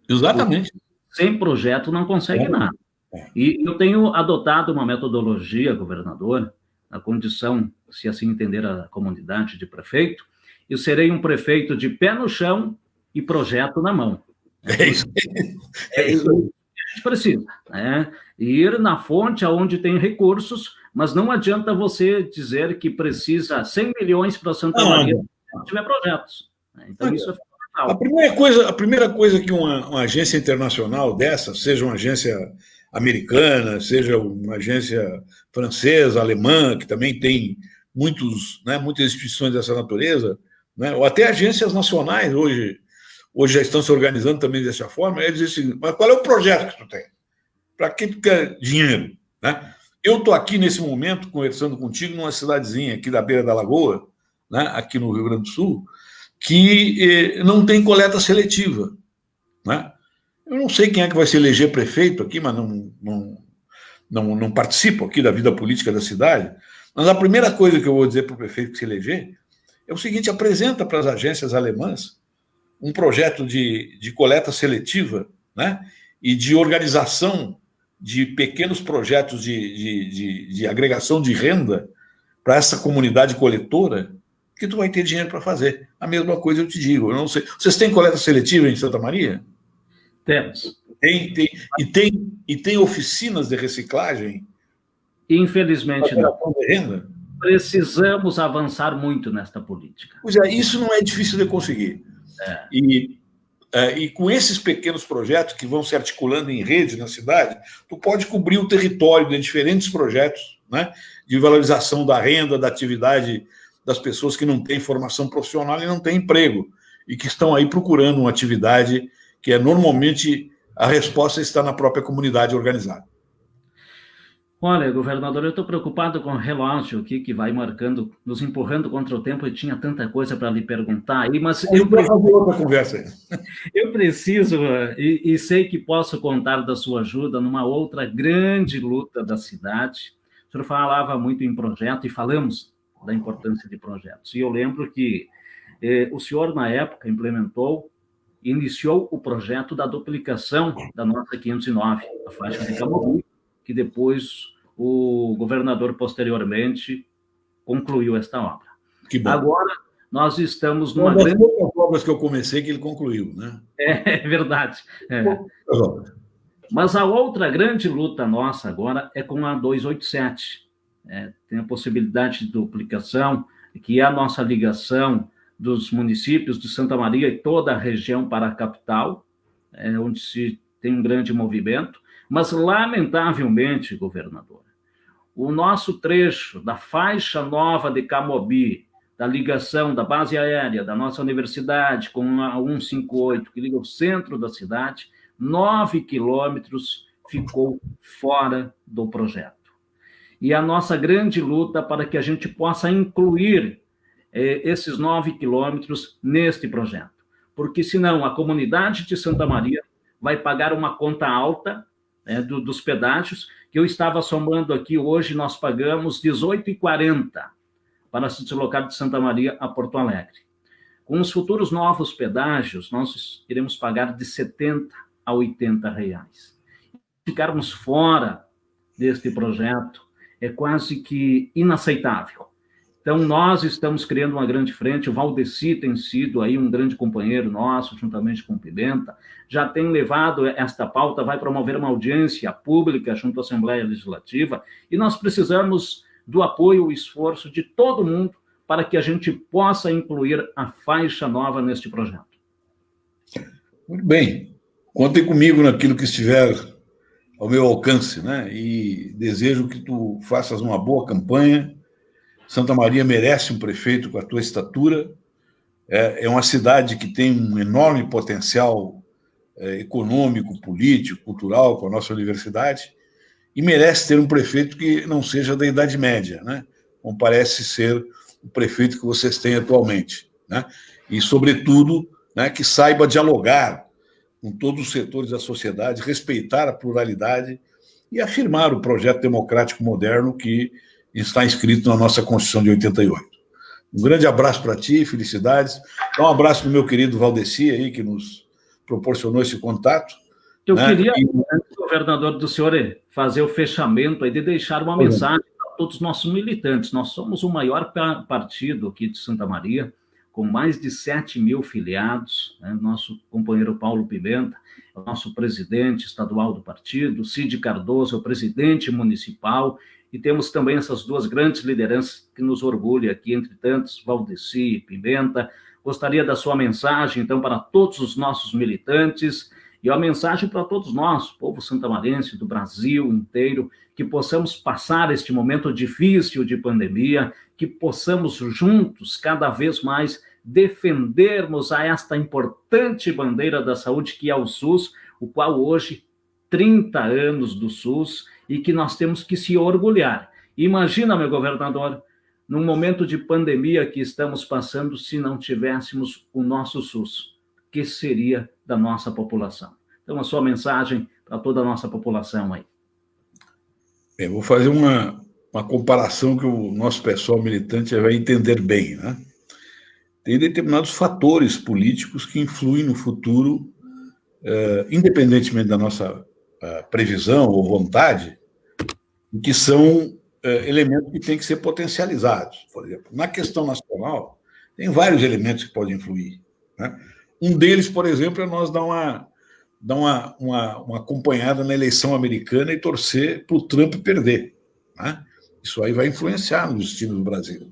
Exatamente. Sem projeto não consegue nada. E eu tenho adotado uma metodologia, governador, na condição, se assim entender a comunidade, de prefeito, eu serei um prefeito de pé no chão e projeto na mão. É isso. É isso que a gente precisa, né? Ir na fonte onde tem recursos, mas não adianta você dizer que precisa 100 milhões para Santa Maria se não tiver projetos. Então, isso é fundamental. A primeira coisa que uma agência internacional dessa, seja uma agência americana, seja uma agência francesa, alemã, que também tem muitas instituições dessa natureza, né? Ou até agências nacionais hoje já estão se organizando também dessa forma, eles dizem assim, mas qual é o projeto que tu tem? Para que tu quer dinheiro? Né? Eu estou aqui nesse momento conversando contigo numa cidadezinha aqui da beira da Lagoa, né? Aqui no Rio Grande do Sul, que não tem coleta seletiva. Né? Eu não sei quem é que vai se eleger prefeito aqui, mas não participam aqui da vida política da cidade, mas a primeira coisa que eu vou dizer para o prefeito que se eleger é o seguinte: apresenta para as agências alemãs um projeto de coleta seletiva, né, e de organização de pequenos projetos de agregação de renda para essa comunidade coletora, que tu vai ter dinheiro para fazer. A mesma coisa eu te digo, eu não sei. Vocês têm coleta seletiva em Santa Maria? Temos. Tem oficinas de reciclagem? Infelizmente, não. De renda? Precisamos avançar muito nesta política. Pois é, isso não é difícil de conseguir. E com esses pequenos projetos que vão se articulando em rede na cidade, tu pode cobrir o território de diferentes projetos, né, de valorização da renda, da atividade das pessoas que não têm formação profissional e não têm emprego, e que estão aí procurando uma atividade que é normalmente a resposta está na própria comunidade organizada. Olha, governador, eu estou preocupado com o relógio aqui que vai marcando, nos empurrando contra o tempo, e tinha tanta coisa para lhe perguntar aí, mas eu preciso e sei que posso contar da sua ajuda numa outra grande luta da cidade. O senhor falava muito em projeto e falamos da importância de projetos. E eu lembro que o senhor, na época, iniciou o projeto da duplicação da nossa 509, a faixa de Camobi, que depois o governador, posteriormente, concluiu esta obra. Que bom. Agora, nós estamos numa grande... Uma das obras que eu comecei que ele concluiu, né? É verdade. Mas a outra grande luta nossa agora é com a 287. Tem a possibilidade de duplicação, que é a nossa ligação dos municípios de Santa Maria e toda a região para a capital, onde se tem um grande movimento. Mas, lamentavelmente, governador, o nosso trecho da faixa nova de Camobi, da ligação da base aérea da nossa universidade com a 158, que liga o centro da cidade, 9 quilômetros ficou fora do projeto. E a nossa grande luta para que a gente possa incluir esses 9 quilômetros neste projeto. Porque, senão, a comunidade de Santa Maria vai pagar uma conta alta dos pedágios, que eu estava somando aqui, hoje nós pagamos R$ 18,40 para se deslocar de Santa Maria a Porto Alegre. Com os futuros novos pedágios, nós iremos pagar de R$ 70 a R$ 80 reais. Ficarmos fora deste projeto é quase que inaceitável. Então, nós estamos criando uma grande frente, o Valdeci tem sido aí um grande companheiro nosso, juntamente com o Pimenta, já tem levado esta pauta, vai promover uma audiência pública junto à Assembleia Legislativa, e nós precisamos do apoio e esforço de todo mundo para que a gente possa incluir a faixa nova neste projeto. Muito bem. Contem comigo naquilo que estiver ao meu alcance, né? E desejo que tu faças uma boa campanha. Santa Maria merece um prefeito com a tua estatura. É uma cidade que tem um enorme potencial econômico, político, cultural com a nossa universidade, e merece ter um prefeito que não seja da Idade Média, né? Como parece ser o prefeito que vocês têm atualmente, né? E, sobretudo, né, que saiba dialogar com todos os setores da sociedade, respeitar a pluralidade e afirmar o projeto democrático moderno que está inscrito na nossa Constituição de 88. Um grande abraço para ti, felicidades. Dá um abraço para o meu querido Valdeci aí, que nos proporcionou esse contato. Eu queria, governador, do senhor fazer o fechamento aí, de deixar uma mensagem para todos os nossos militantes. Nós somos o maior partido aqui de Santa Maria, com mais de 7 mil filiados, né? Nosso companheiro Paulo Pimenta, é o nosso presidente estadual do partido, Cid Cardoso, é o presidente municipal, e temos também essas duas grandes lideranças que nos orgulham aqui, entre tantos, Valdeci e Pimenta. Gostaria da sua mensagem, então, para todos os nossos militantes, e a mensagem para todos nós, povo santamarense, do Brasil inteiro, que possamos passar este momento difícil de pandemia, que possamos juntos, cada vez mais, defendermos a esta importante bandeira da saúde, que é o SUS, o qual hoje, 30 anos do SUS, e que nós temos que se orgulhar. Imagina, meu governador, num momento de pandemia que estamos passando, se não tivéssemos o nosso SUS, que seria da nossa população? Então, a sua mensagem para toda a nossa população aí. Eu vou fazer uma comparação que o nosso pessoal militante vai entender bem, né? Tem determinados fatores políticos que influem no futuro, independentemente da nossa previsão ou vontade, que são elementos que têm que ser potencializados. Por exemplo, na questão nacional, tem vários elementos que podem influir, né? Um deles, por exemplo, é nós dar uma acompanhada na eleição americana e torcer para o Trump perder, né? Isso aí vai influenciar no destino do Brasil.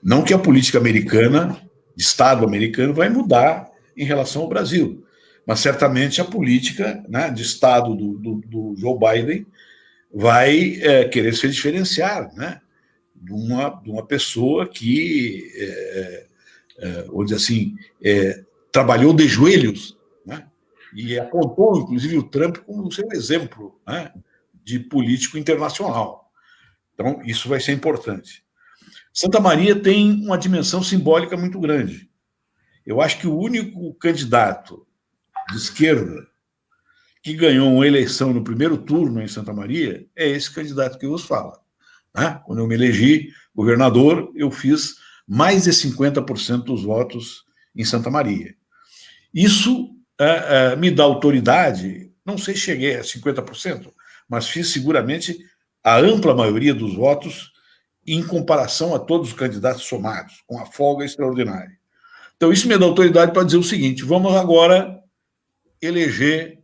Não que a política americana, Estado americano, vai mudar em relação ao Brasil, mas certamente a política, né, de Estado do Joe Biden vai querer se diferenciar, né, de uma pessoa que, vamos dizer assim, trabalhou de joelhos, né, e apontou, inclusive, o Trump como seu exemplo, né, de político internacional. Então, isso vai ser importante. Santa Maria tem uma dimensão simbólica muito grande. Eu acho que o único candidato de esquerda que ganhou uma eleição no primeiro turno em Santa Maria é esse candidato que vos fala, né? Quando eu me elegi governador, eu fiz mais de 50% dos votos em Santa Maria. Isso me dá autoridade, não sei se cheguei a 50%, mas fiz seguramente a ampla maioria dos votos em comparação a todos os candidatos somados, com a folga extraordinária. Então, isso me dá autoridade para dizer o seguinte: vamos agora eleger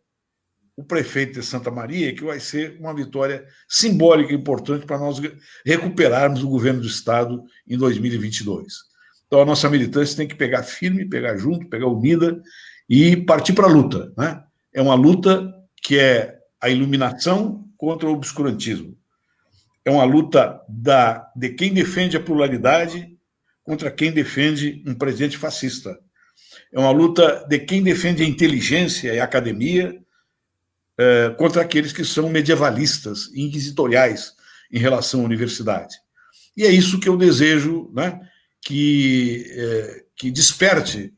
o prefeito de Santa Maria, que vai ser uma vitória simbólica importante para nós recuperarmos o governo do Estado em 2022. Então, a nossa militância tem que pegar firme, pegar junto, pegar unida e partir para a luta, né? É uma luta que é a iluminação contra o obscurantismo. É uma luta de quem defende a pluralidade contra quem defende um presidente fascista. É uma luta de quem defende a inteligência e a academia contra aqueles que são medievalistas e inquisitoriais em relação à universidade. E é isso que eu desejo, né, que desperte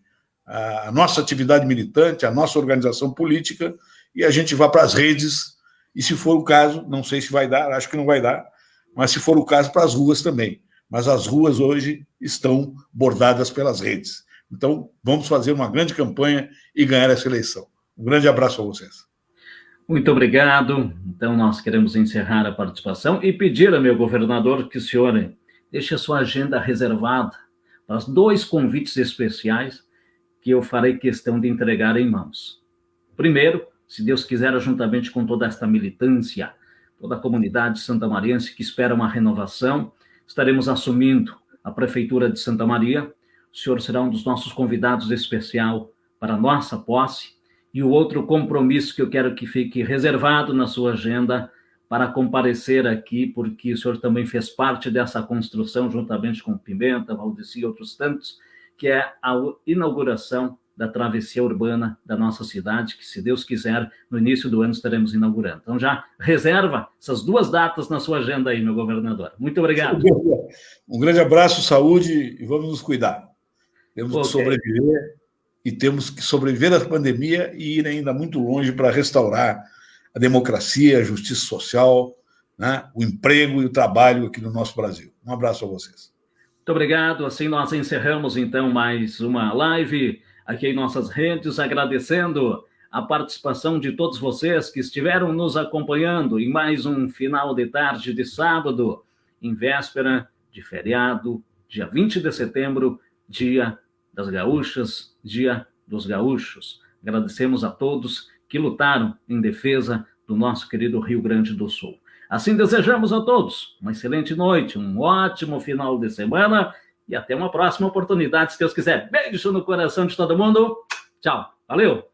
a nossa atividade militante, a nossa organização política, e a gente vá para as redes, e se for o caso, não sei se vai dar, acho que não vai dar, mas se for o caso, para as ruas também. Mas as ruas hoje estão bordadas pelas redes. Então, vamos fazer uma grande campanha e ganhar essa eleição. Um grande abraço a vocês. Muito obrigado. Então, nós queremos encerrar a participação e pedir ao meu governador que o senhor deixe a sua agenda reservada para os 2 convites especiais que eu farei questão de entregar em mãos. Primeiro, se Deus quiser, juntamente com toda esta militância, toda a comunidade santamariense que espera uma renovação, estaremos assumindo a Prefeitura de Santa Maria. O senhor será um dos nossos convidados especial para a nossa posse. E o outro compromisso que eu quero que fique reservado na sua agenda para comparecer aqui, porque o senhor também fez parte dessa construção, juntamente com Pimenta, Valdeci e outros tantos, que é a inauguração da travessia urbana da nossa cidade, que, se Deus quiser, no início do ano estaremos inaugurando. Então, já reserva essas 2 datas na sua agenda aí, meu governador. Muito obrigado. Um grande abraço, saúde, e vamos nos cuidar. Temos que sobreviver, e temos que sobreviver à pandemia e ir ainda muito longe para restaurar a democracia, a justiça social, né, o emprego e o trabalho aqui no nosso Brasil. Um abraço a vocês. Muito obrigado. Assim nós encerramos, então, mais uma live aqui em nossas redes, agradecendo a participação de todos vocês que estiveram nos acompanhando em mais um final de tarde de sábado, em véspera de feriado, dia 20 de setembro, dia das gaúchas, dia dos gaúchos. Agradecemos a todos que lutaram em defesa do nosso querido Rio Grande do Sul. Assim desejamos a todos uma excelente noite, um ótimo final de semana e até uma próxima oportunidade, se Deus quiser. Beijo no coração de todo mundo. Tchau. Valeu.